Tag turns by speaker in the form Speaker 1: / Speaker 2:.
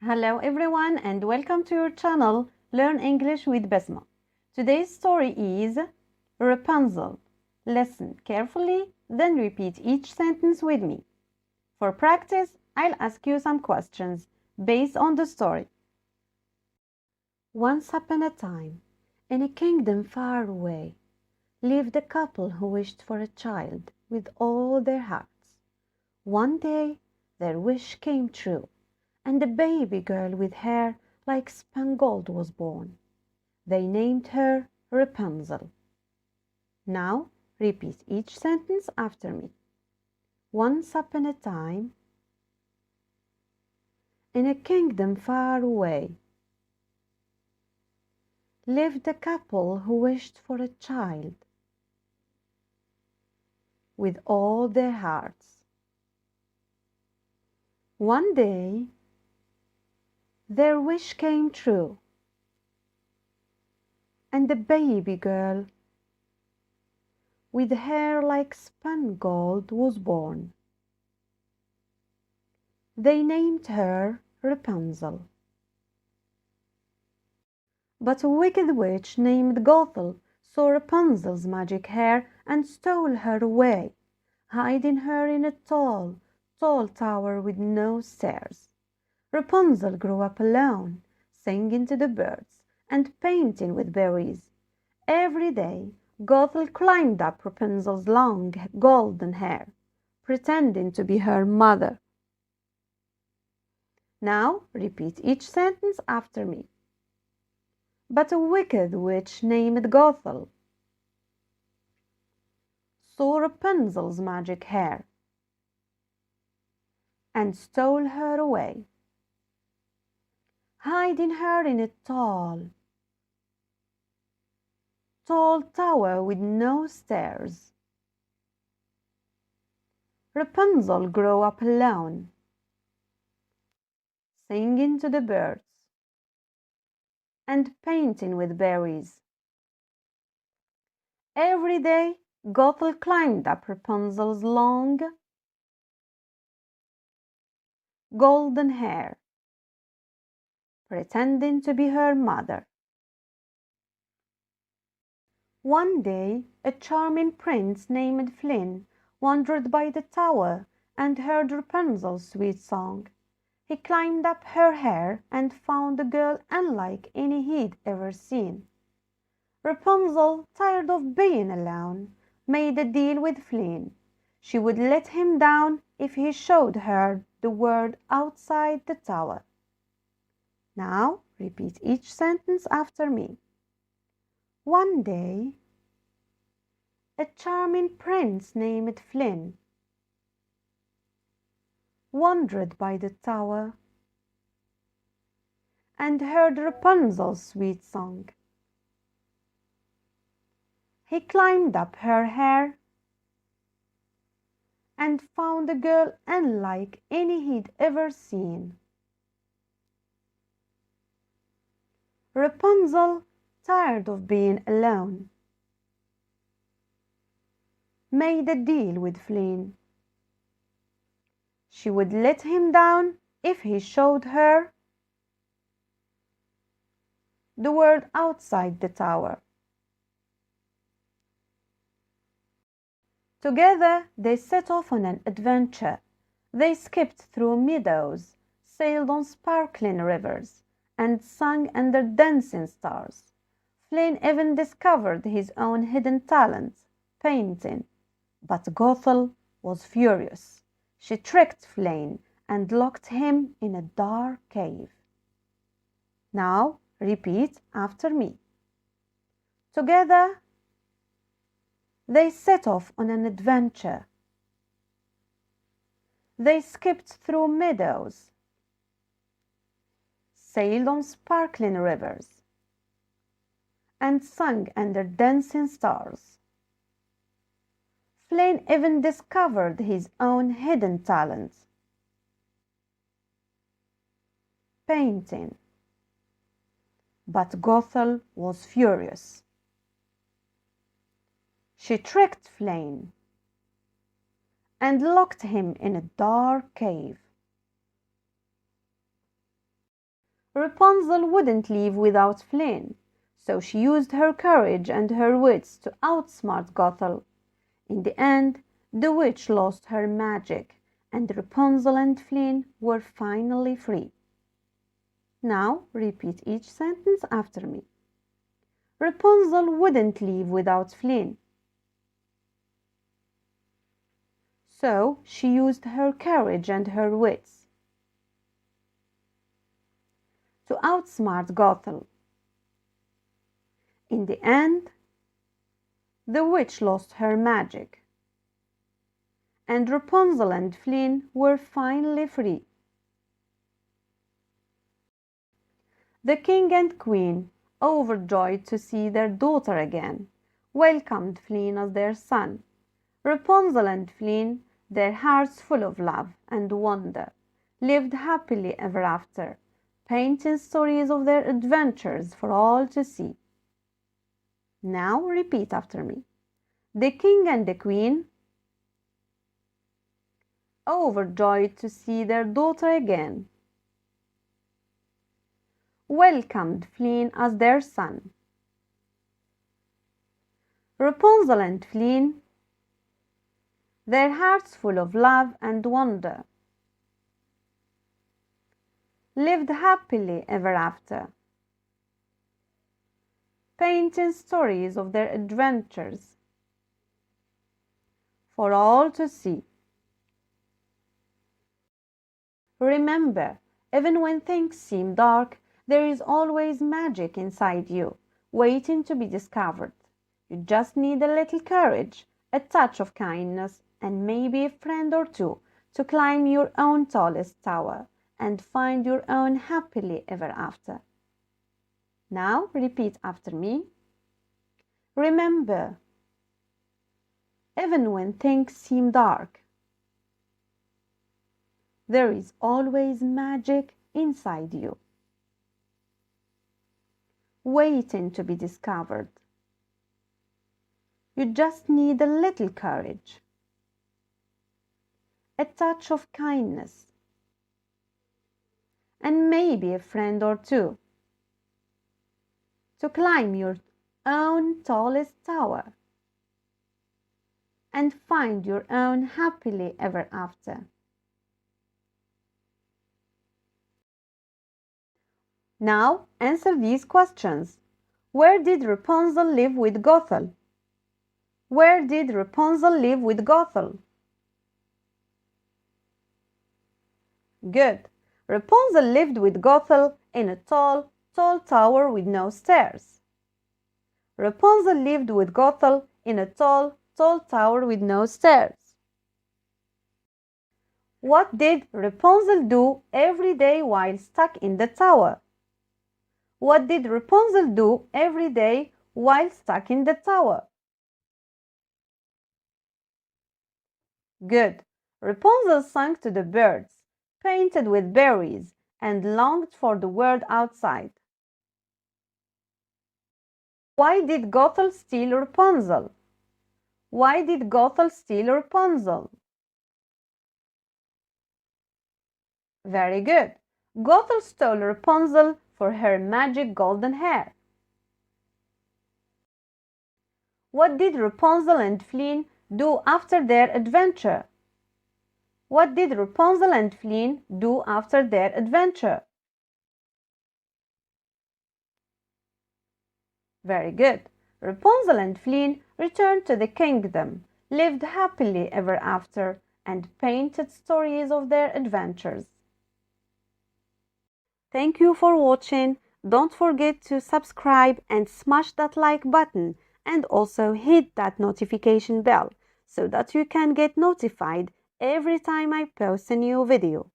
Speaker 1: Hello everyone and welcome to your channel Learn English with Besma. Today's story is Rapunzel. Listen carefully, then repeat each sentence with me. For practice, I'll ask you some questions based on the story. Once upon a time, in a kingdom far away, lived a couple who wished for a child with all their hearts. One day, their wish came true, and a baby girl with hair like spun gold was born. They named her Rapunzel. Now, repeat each sentence after me. Once upon a time, in a kingdom far away, lived a couple who wished for a child with all their hearts. One day, their wish came true, and a baby girl with hair like spun gold was born. They named her Rapunzel. But a wicked witch named Gothel saw Rapunzel's magic hair and stole her away, hiding her in a tall, tall tower with no stairs. Rapunzel grew up alone, singing to the birds and painting with berries. Every day, Gothel climbed up Rapunzel's long golden hair, pretending to be her mother. Now, repeat each sentence after me. But a wicked witch named Gothel saw Rapunzel's magic hair and stole her away, hiding her in a tall, tall tower with no stairs. Rapunzel grew up alone, singing to the birds and painting with berries. Every day, Gothel climbed up Rapunzel's long, golden hair, pretending to be her mother. One day, a charming prince named Flynn wandered by the tower and heard Rapunzel's sweet song. He climbed up her hair and found a girl unlike any he'd ever seen. Rapunzel, tired of being alone, made a deal with Flynn. She would let him down if he showed her the world outside the tower. Now, repeat each sentence after me. One day, a charming prince named Flynn wandered by the tower and heard Rapunzel's sweet song. He climbed up her hair and found a girl unlike any he'd ever seen. Rapunzel, tired of being alone, made a deal with Flynn. She would let him down if he showed her the world outside the tower. Together, they set off on an adventure. They skipped through meadows, sailed on sparkling rivers, and sang under dancing stars. Flynn even discovered his own hidden talent, painting. But Gothel was furious. She tricked Flynn and locked him in a dark cave. Now, repeat after me. Together, they set off on an adventure. They skipped through meadows, sailed on sparkling rivers, and sang under dancing stars. Flynn even discovered his own hidden talent, painting. But Gothel was furious. She tricked Flynn and locked him in a dark cave. Rapunzel wouldn't leave without Flynn, so she used her courage and her wits to outsmart Gothel. In the end, the witch lost her magic, and Rapunzel and Flynn were finally free. Now repeat each sentence after me. Rapunzel wouldn't leave without Flynn, so she used her courage and her wits to outsmart Gothel. In the end, the witch lost her magic, and Rapunzel and Flynn were finally free. The king and queen, overjoyed to see their daughter again, welcomed Flynn as their son. Rapunzel and Flynn, their hearts full of love and wonder, lived happily ever after, painting stories of their adventures for all to see. Now repeat after me. The king and the queen, overjoyed to see their daughter again, welcomed Flynn as their son. Rapunzel and Flynn, their hearts full of love and wonder, lived happily ever after, painting stories of their adventures for all to see. Remember, even when things seem dark, there is always magic inside you, waiting to be discovered. You just need a little courage, a touch of kindness, and maybe a friend or two to climb your own tallest tower and find your own happily ever after. Now repeat after me. Remember, even when things seem dark, there is always magic inside you, waiting to be discovered. You just need a little courage, a touch of kindness, and maybe a friend or two to climb your own tallest tower and find your own happily ever after. Now answer these questions. Where did Rapunzel live with Gothel? Where did Rapunzel live with Gothel? Good. Rapunzel lived with Gothel in a tall, tall tower with no stairs. Rapunzel lived with Gothel in a tall, tall tower with no stairs. What did Rapunzel do every day while stuck in the tower? What did Rapunzel do every day while stuck in the tower? Good. Rapunzel sang to the birds, painted with berries, and longed for the world outside. Why did Gothel steal Rapunzel? Why did Gothel steal Rapunzel? Very good. Gothel stole Rapunzel for her magic golden hair. What did Rapunzel and Flynn do after their adventure? What did Rapunzel and Flynn do after their adventure? Very good. Rapunzel and Flynn returned to the kingdom, lived happily ever after, and painted stories of their adventures. Thank you for watching. Don't forget to subscribe and smash that like button, and also hit that notification bell so that you can get notified every time I post a new video.